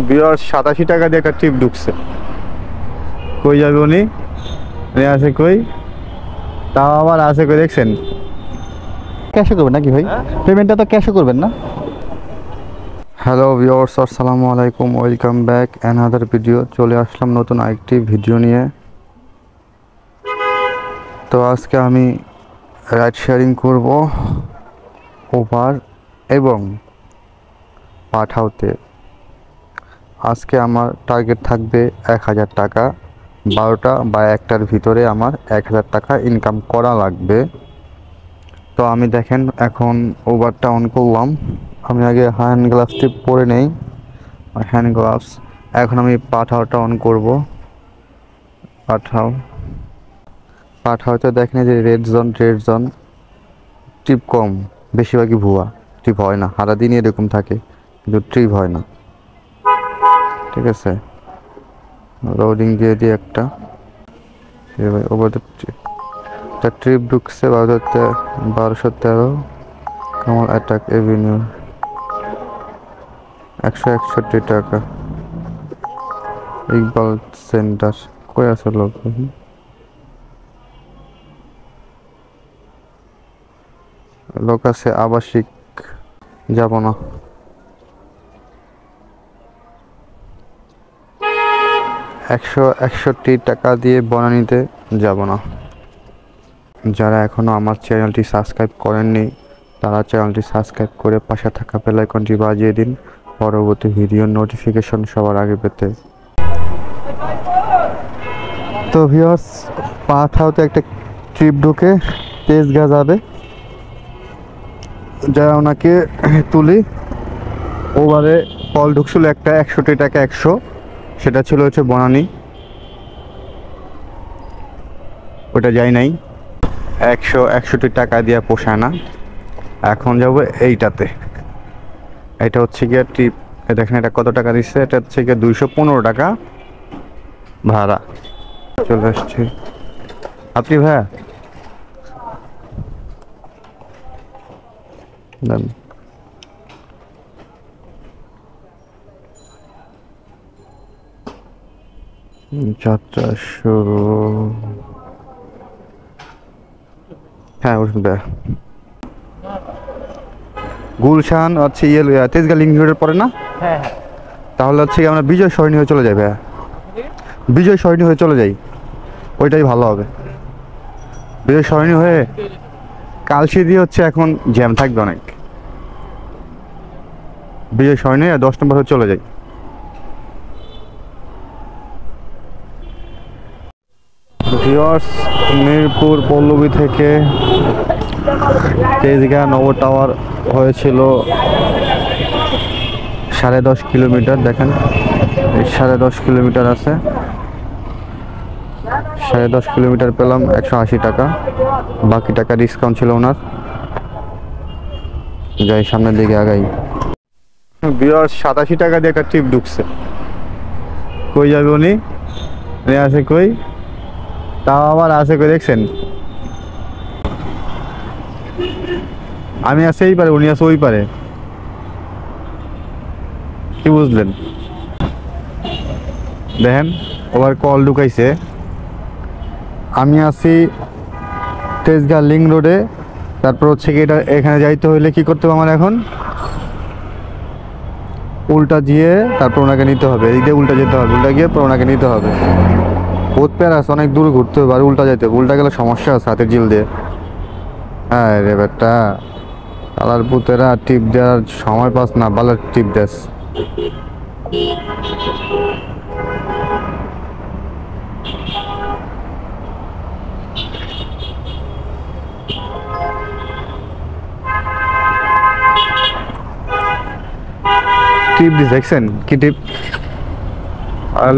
Viewers 87 টাকা দিয়ে একটা ট্রিপ ঢুকছে। কই যাবে উনি? আছে কই? তাও আবার আছে কই দেখছেন? ক্যাশে করবেন নাকি ভাই? পেমেন্টটা তো ক্যাশে করবেন না? হ্যালো ভিউয়ার্স, আসসালামু আলাইকুম, ওয়েলকাম ব্যাক অ্যানাদার ভিডিও। চলে আসলাম নতুন আরেকটি ভিডিও নিয়ে। তো আজকে আমি রাইড শেয়ারিং করব ওভার এবং পাঠাওতে। আজকে আমার টার্গেট থাকবে 1000 টাকা। 12টা বা 1টার ভিতরে আমার 1000 টাকা ইনকাম করা লাগবে। তো আমি দেখেন এখন ওভারটা অন করলাম। আমি আগে হ্যান্ড গ্লাভসটি পরে নেই, হ্যান্ড গ্লাভস। এখন আমি পাঠাওটা অন করব। পাঠাওতে দেখেন যে রেড জোন ট্রিপ কম, বেশিরভাগই ভুয়া, ট্রিপ হয় না। সারাদিনই এরকম থাকে কিন্তু ট্রিপ হয় না। ঠিক আছে, লোডিং দিয়ে দিই একটা। ট্রিপ ঢুকছে 1213 কামাল অ্যাটাক এভিনিউ, 161 টাকা। ইকবাল সেন্টার কই আছে লোক আছে আবাসিক, যাব না। 161 টাকা দিয়ে বনানীতে যাব না। যারা এখনও আমার চ্যানেলটি সাবস্ক্রাইব করেননি তারা চ্যানেলটি সাবস্ক্রাইব করে পাশে থাকা বেল আইকনটি বাজিয়ে দিন পরবর্তী ভিডিও নোটিফিকেশন সবার আগে পেতে। তো ভিউয়ার্স, পাঠাওতে একটা ট্রিপ ঢুকে তেজগাঁ যাবে, যা ওনাকে তুলি। ওভারে কল ঢুকছিল একটা 61 টাকা 100, সেটা ছিল হচ্ছে বনানী, ওটা যাই নাই। 161 টাকা দিয়ে পোষায় না। এখন যাব এইটাতে। এটা হচ্ছে গিয়ে ট্রিপ। দেখেন এটা কত টাকা দিচ্ছে, এটা হচ্ছে গিয়ে 215 টাকা ভাড়া। চলে আসছি। আপনি ভাইয়া দেন। যাত্রা শুরু। হ্যাঁ উঠবে। গুলশান হচ্ছে তেজগাঁ লিঙ্ক রোডের পরে না? হ্যাঁ। তাহলে হচ্ছে আমরা বিজয় সরণি হয়ে চলে যাই ভাইয়া, বিজয় সরণি হয়ে চলে যাই, ওইটাই ভালো হবে। বিজয় সরণি হয়ে কালশি দিয়ে হচ্ছে এখন জ্যাম থাকবে অনেক। বিজয় সরণি 10 নম্বর হয়ে চলে যাই। ভিউয়ার্স, মিরপুর পল্লবী থেকে তেজগাঁ নব টাওয়ার হয়েছিল 10.5 কিলোমিটার। দেখেন 10.5 কিলোমিটার আছে। 10.5 কিলোমিটার পেলাম 180 টাকা। বাকি টাকা ডিসকাউন্ট ছিল ওনার। যাই সামনের দিকে আগাই। ভিউয়ার্স 87 টাকা দিয়ে একটা ট্রিপ ঢুকছে। কই যাবে উনি? আছে কই? তাও আবার আছে কই দেখছেন? আমি আছি এই পারে, উনি আছে ওই পারে। কি বুঝলেন? দেখেন ওভার কল ঢুকাইছে। আমি আছি তেজগাঁ লিঙ্ক রোডে। তারপর হচ্ছে কি এটা এখানে যাইতে হইলে কি করতে হবে আমার? এখন উল্টা দিয়ে তারপর ওনাকে নিতে হবে। এই দিয়ে উল্টা যেতে হবে, উল্টা গিয়ে পর ওনাকে নিতে হবে। বহুত প্যারা আছে, অনেক দূর ঘুরতে হবে আর উল্টা যাইতে হবে। উল্টা গেলে সমস্যা আছে হাতের জিল দিয়ে। হ্যাঁ রে বেটা, কালার পুতেরা টিপ দেওয়ার সময় পাস না, বালার টিপ দেস। টিপ দিস দেখছেন কি টিপ?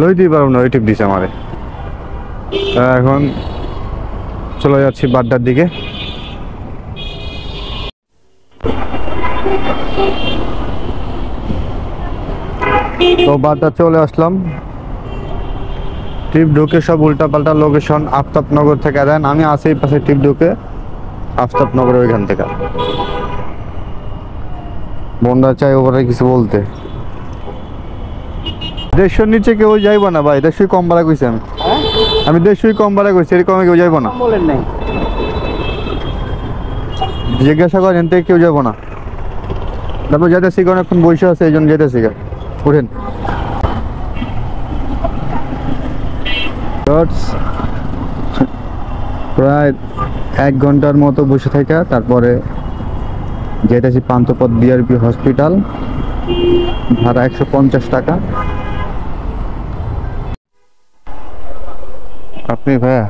লই দিই পারব না, ওই টিপ দিছে আমারে। এখন চলে যাচ্ছি বাড্ডার দিকে। তো বাড্ডা চলে আসলাম। ট্রিপ ঢুকে সব উল্টা পাল্টা লোকেশন। আফতাবনগর থেকে দেন, আমি আসি পাশে ট্রিপ ঢুকে আফতাবনগর, ওইখান থেকে। বন্ধা চাই ওপরে কিছু বলতে। 150 নিচে কেউ যাইব না ভাই, 150 কম ভাড়া কইছি আমি। আমি 150 কম ভাড়া কইছি, এর কমে কেউ যাইব না। বলেন নাই জিজ্ঞাসা করেন থেকে কেউ যাবো না। তারপর যেতেছি, অনেকক্ষণ বসে আছে এই জন্য যেতেছি। উঠেন। প্রায় 1 ঘন্টার মতো বসে থাকা তারপরে যেতেছি পান্থপথ বিআরবি হসপিটাল, ভাড়া 150 টাকা। আপনি ভাইয়া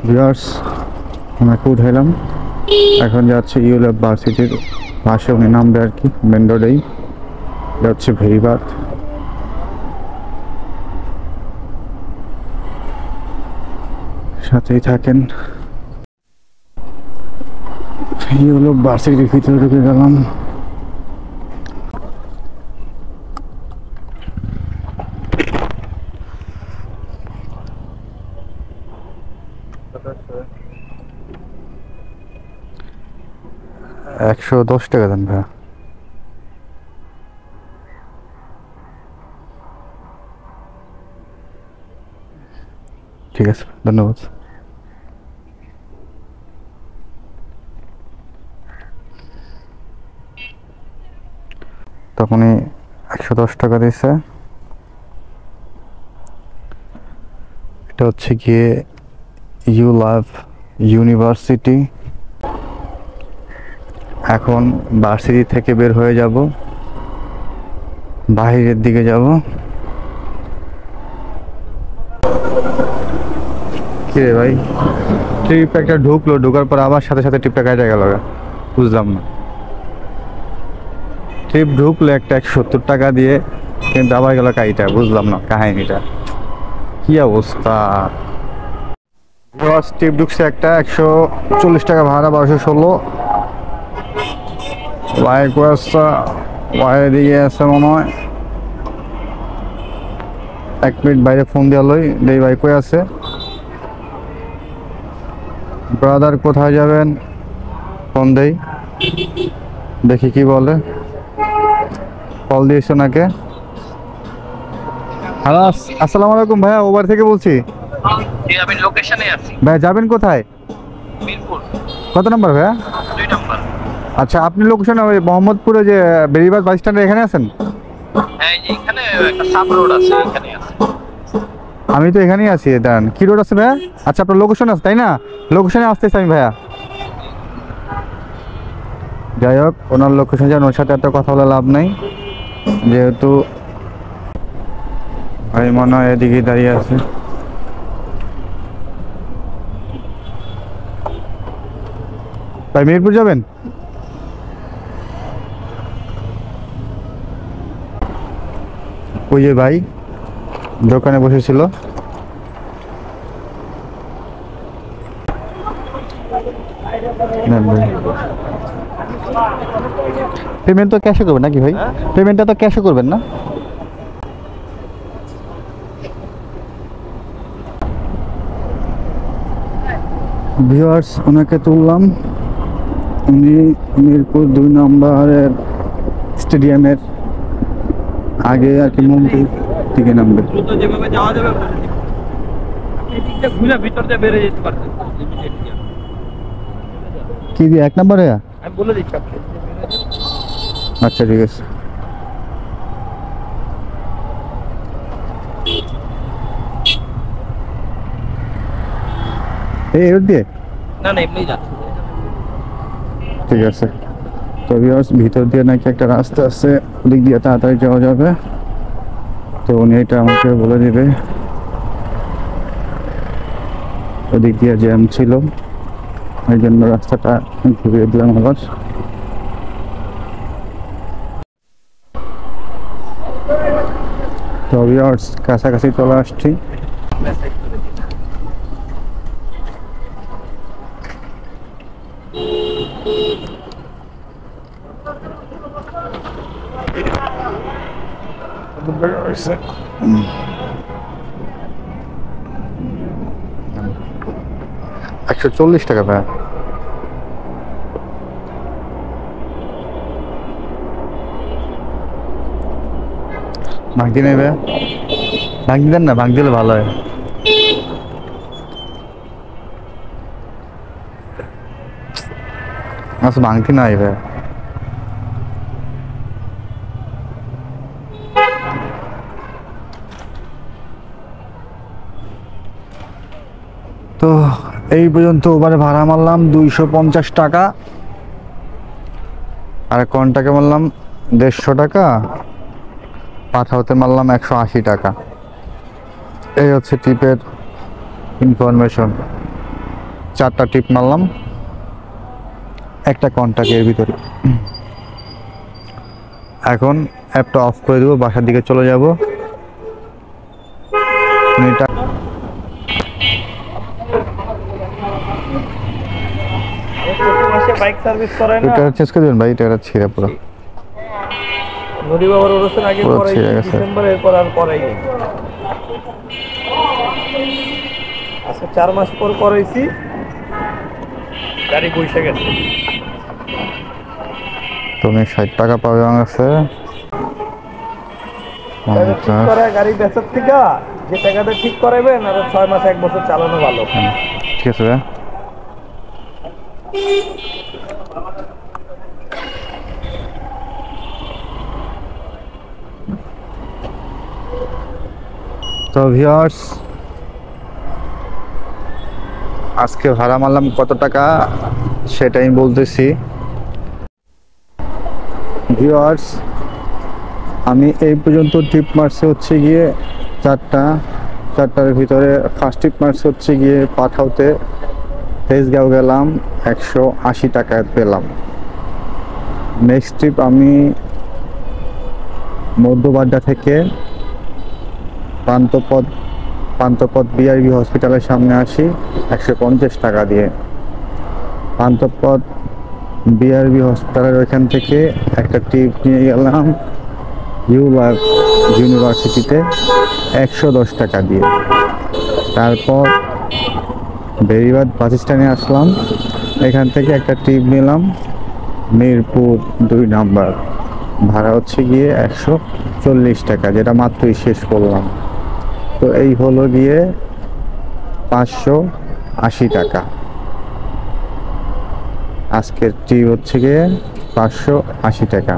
ভিউয়ার্স আমাকে উঠাইলাম, এখন যাচ্ছে ইউলেভ ভার্সিটির পাশে উনি নামবে আর কি, মেন রোডেই। এটা হচ্ছে ভেরিবাদ। সাথেই থাকেন। ইউলেভ ভার্সিটির ভিতরে ঢুকে গেলাম। $110 দেন ভাইয়া। ঠিক আছে, ধন্যবাদ। তখনই 110 টাকা দিছে। এটা হচ্ছে গিয়ে ইউলেভ ইউনিভার্সিটি। এখন ভার্সিটি থেকে বের হয়ে যাব, বাহিরের দিকে যাব। কি রে ভাই, ট্রিপ একটা ঢুকলো, ঢোকার পর আবার সাথে সাথে ট্রিপটা কাটা গেল, বুঝলাম না। ট্রিপ ঢুকলো একটা 170 টাকা দিয়ে, কিন্তু আবার গেল কাইটা, বুঝলাম না কাহিনীটা কি অবস্থা। ট্রিপ ঢুকছে একটা 140 টাকা ভাড়া, 1216। বাইক আসছে, বাইরের দিকে আছে মনে হয়। 1 মিনিট বাইরে ফোন দেওয়া লই, দেই ভাই কই আছে। ব্রাদার কোথায় যাবেন, ফোন দেই, দেখি কি বলে। কল দিয়েছো নাকি? হ্যালো, আসসালামু আলাইকুম ভাইয়া, ওভার থেকে বলছি। আমি লোকেশনে আছি। ভাই যাবেন কোথায়? মিরপুর কত নাম্বার ভাইয়া? 2 নাম্বার। আচ্ছা, আপনি লোকেশনে ওই মোহাম্মদপুরে যে বেরিবাদ বাস স্ট্যান্ডে এখানে আছেন? হ্যাঁ, এই যে এখানে একটা সাব রোড আছে, এখানে আছে। আমি তো এখানেই আছি। দাঁড়ান, কি রোড আছে ভাইয়া? আচ্ছা, আপনার লোকেশন আছে তাই না? লোকেশনে আসতেছি আমি ভাইয়া। যাই হোক, ওনার লোকেশন যান, ওর সাথে এত কথা বলে লাভ নাই, যেহেতু ভাই মনে হয় এদিকে দাঁড়িয়ে আছে। ভাই মিরপুর যাবেন? ওই যে ভাই দোকানে বসেছিল। পেমেন্ট তো ক্যাশে করবেন নাকি ভাই? পেমেন্টটা তো ক্যাশে করবেন না? ভিউয়ার্স, ওনাকে তুললাম। উনি মিরপুর 2 নম্বরের স্টেডিয়ামের আগে আর কি, মন্দির দিকে নামবে। যেভাবে যাওয়া যাবে এই দিকটা ঘুরে ভিতর দিয়ে বেরিয়ে যেতে পারবেন। কি দিয়ে 1 নম্বরে? আমি বলে দিচ্ছি আপনি। আচ্ছা ঠিক আছে। এই রোড দিয়ে? না না, এমনি যাচ্ছে। ঠিক আছে। তো ভিউয়ার্স, ভিতর দিয়ে নাকি একটা রাস্তা আছে, ওদিক দিয়ে তাড়াতাড়ি যাওয়া যাবে। তো উনি এটা আমাকে বলে দিবে। ওদিক দিয়ে জ্যাম ছিল, এই জন্য রাস্তাটা ঘুরিয়ে দিলাম আবার। তো ভিউয়ার্স, কাছাকাছি চলে আসছি। 140 টাকা ভাই। ভাঙতি নেবে, ভাঙতি দেন না, ভাঙতি দিলে ভালো হয়। আচ্ছা ভাঙতি নাই ভাই। তো এই পর্যন্ত ওভারে ভাড়া মারলাম 250 টাকা, আর কন্টাকে মারলাম 150 টাকা, পাঠাওতে মারলাম 180 টাকা। এই হচ্ছে টিপের ইনফরমেশন। 4টা টিপ মারলাম একটা কন্টাক্টের ভিতরে। এখন অ্যাপটা অফ করে দেবো, বাসার দিকে চলে যাব। বাইক সার্ভিস করে না, এটা চেঞ্জ করে দেবেন ভাই, এটা ছিঁড়ে পুরো। নদী বাবার ওরসের আগে পুরো করাই ছিঁড়ে গেছে। ডিসেম্বর, এরপর আর করাই নি। আচ্ছা 4 মাস পর করাইছি, গাড়ি বসে গেছে। তুমি 60 টাকা পাবে আমার কাছে। তাহলে ঠিক করে গাড়ি বেচার থেকে যে টাকাটা ঠিক করাইবেন, আর 6 মাস 1 বছর চালানো ভালো। ঠিক আছে ভাই। তো ভিউয়ার্স, আজকে ভাড়া মারলাম কত টাকা সেটাই বলতেছি। ভিউয়ার্স, আমি এই পর্যন্ত ট্রিপ মারছি হচ্ছে গিয়ে 4টার ভিতরে ফার্স্ট ট্রিপ মারছি হচ্ছে গিয়ে পাঠাওতে, তেজগাঁও গেলাম 180 টাকায় পেলাম। নেক্সট ট্রিপ আমি মধ্যবাড্ডা থেকে পান্থপথ বিআরবি হসপিটালের সামনে আসি 150 টাকা দিয়ে। পান্থপথ বিআরবি হসপিটালের ওইখান থেকে একটা ট্রিপ নিয়ে গেলাম ইউনিভার্সিটিতে 110 টাকা দিয়ে। তারপর বেরিবাদ বাস স্ট্যান্ডে আসলাম, এখান থেকে একটা ট্রিপ নিলাম মিরপুর 2 নাম্বার, ভাড়া হচ্ছে গিয়ে 140 টাকা, যেটা মাত্রই শেষ করলাম। তো এই হলো গিয়ে 580 টাকা। আজকের ট্রিপ হচ্ছে গিয়ে 580 টাকা।